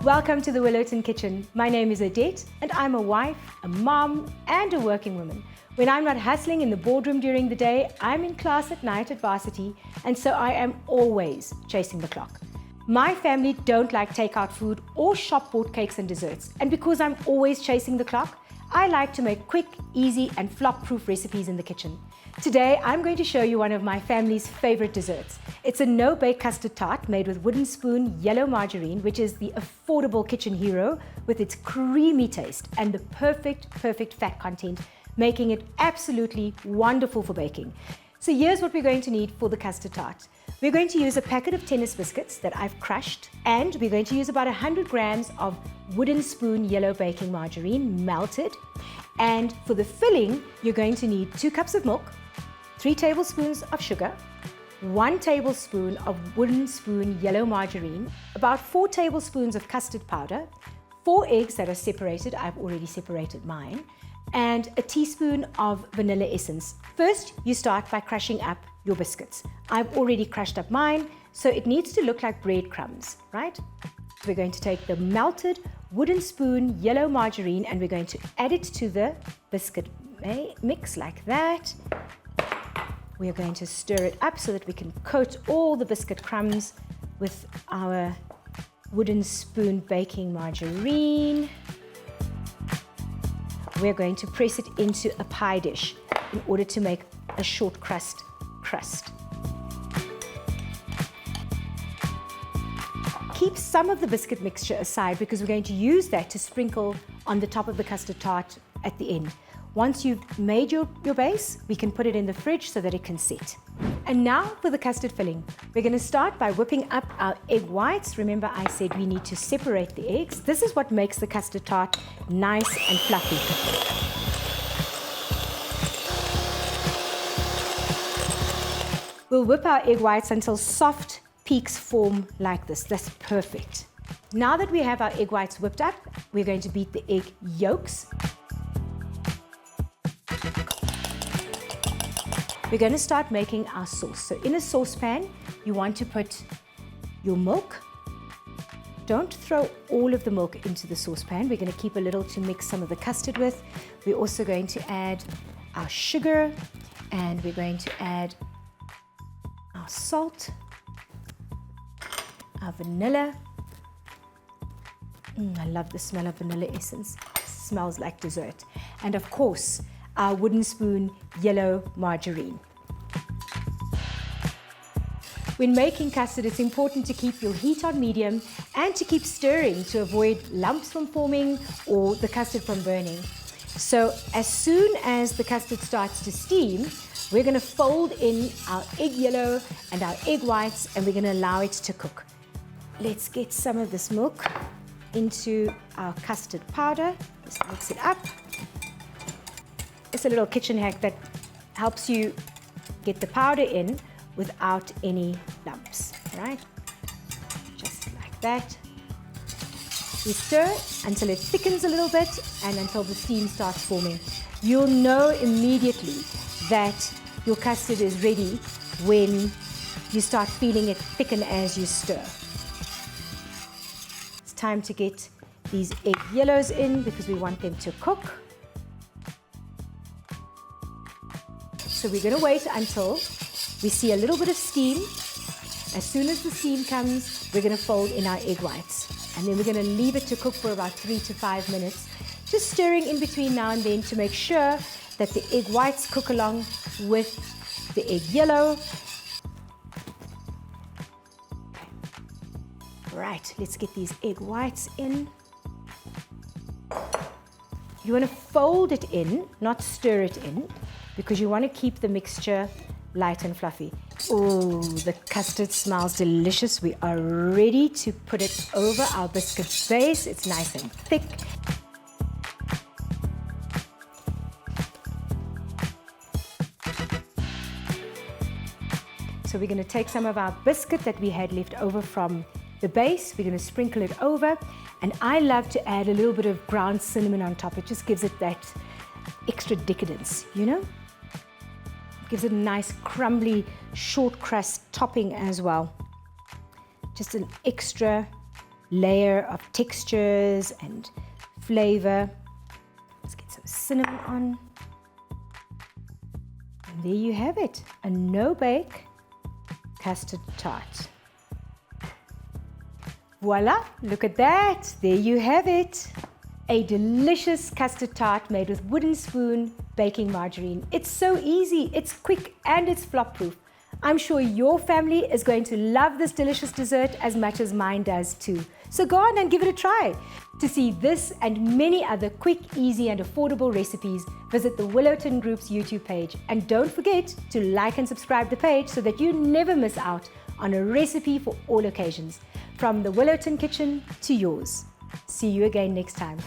Welcome to the Willowton Kitchen. My name is Odette and I'm a wife, a mom and a working woman. When I'm not hustling in the boardroom during the day, I'm in class at night at varsity, and so I am always chasing the clock. My family don't like takeout food or shop-bought cakes and desserts, and because I'm always chasing the clock, I like to make quick, easy and flop-proof recipes in the kitchen. Today, I'm going to show you one of my family's favorite desserts. It's a no-bake custard tart made with WoodenSpoon yellow margarine, which is the affordable kitchen hero with its creamy taste and the perfect fat content, making it absolutely wonderful for baking. So here's what we're going to need for the custard tart. We're going to use a packet of tennis biscuits that I've crushed, and we're going to use about 100 grams of WoodenSpoon yellow baking margarine melted. And for the filling, you're going to need 2 cups of milk, 3 tablespoons of sugar, 1 tablespoon of WoodenSpoon yellow margarine, about 4 tablespoons of custard powder, 4 eggs that are separated, I've already separated mine, and a teaspoon of vanilla essence. First, you start by crushing up your biscuits. I've already crushed up mine, so it needs to look like breadcrumbs, right? We're going to take the melted WoodenSpoon yellow margarine and we're going to add it to the biscuit mix like that. We are going to stir it up so that we can coat all the biscuit crumbs with our WoodenSpoon baking margarine. We're going to press it into a pie dish in order to make a short crust. Keep some of the biscuit mixture aside because we're going to use that to sprinkle on the top of the custard tart at the end. Once you've made your base, we can put it in the fridge so that it can set. And now for the custard filling. We're going to start by whipping up our egg whites. Remember I said we need to separate the eggs. This is what makes the custard tart nice and fluffy. We'll whip our egg whites until soft peaks form like this. That's perfect. Now that we have our egg whites whipped up, we're going to beat the egg yolks. We're going to start making our sauce. So in a saucepan, you want to put your milk. Don't throw all of the milk into the saucepan. We're going to keep a little to mix some of the custard with. We're also going to add our sugar, and we're going to add our salt, our vanilla. I love the smell of vanilla essence. It smells like dessert. And of course, our WoodenSpoon yellow margarine. When making custard, it's important to keep your heat on medium and to keep stirring to avoid lumps from forming or the custard from burning. So as soon as the custard starts to steam, we're going to fold in our egg yellow and our egg whites, and we're going to allow it to cook. Let's get some of this milk into our custard powder. Just mix it up. It's a little kitchen hack that helps you get the powder in without any lumps, right? Just like that. We stir until it thickens a little bit and until the steam starts forming. You'll know immediately that your custard is ready when you start feeling it thicken as you stir. It's time to get these egg yellows in because we want them to cook. So we're going to wait until we see a little bit of steam. As soon as the steam comes, we're going to fold in our egg whites. And then we're going to leave it to cook for about 3 to 5 minutes, just stirring in between now and then to make sure that the egg whites cook along with the egg yellow. Right, let's get these egg whites in. You want to fold it in, not stir it in, because you want to keep the mixture light and fluffy. Oh, the custard smells delicious. We are ready to put it over our biscuit base. It's nice and thick. So we're going to take some of our biscuit that we had left over from the base. We're going to sprinkle it over. And I love to add a little bit of ground cinnamon on top. It just gives it that extra decadence, you know? Gives it a nice crumbly short crust topping as well. Just an extra layer of textures and flavor. Let's get some cinnamon on. And there you have it, a no-bake custard tart. Voila, look at that, there you have it. A delicious custard tart made with wooden spoon baking margarine. It's so easy, it's quick, and it's flop-proof. I'm sure your family is going to love this delicious dessert as much as mine does too. So go on and give it a try. To see this and many other quick, easy, and affordable recipes, visit the Willowton Group's YouTube page. And don't forget to like and subscribe the page so that you never miss out on a recipe for all occasions. From the Willowton kitchen to yours. See you again next time.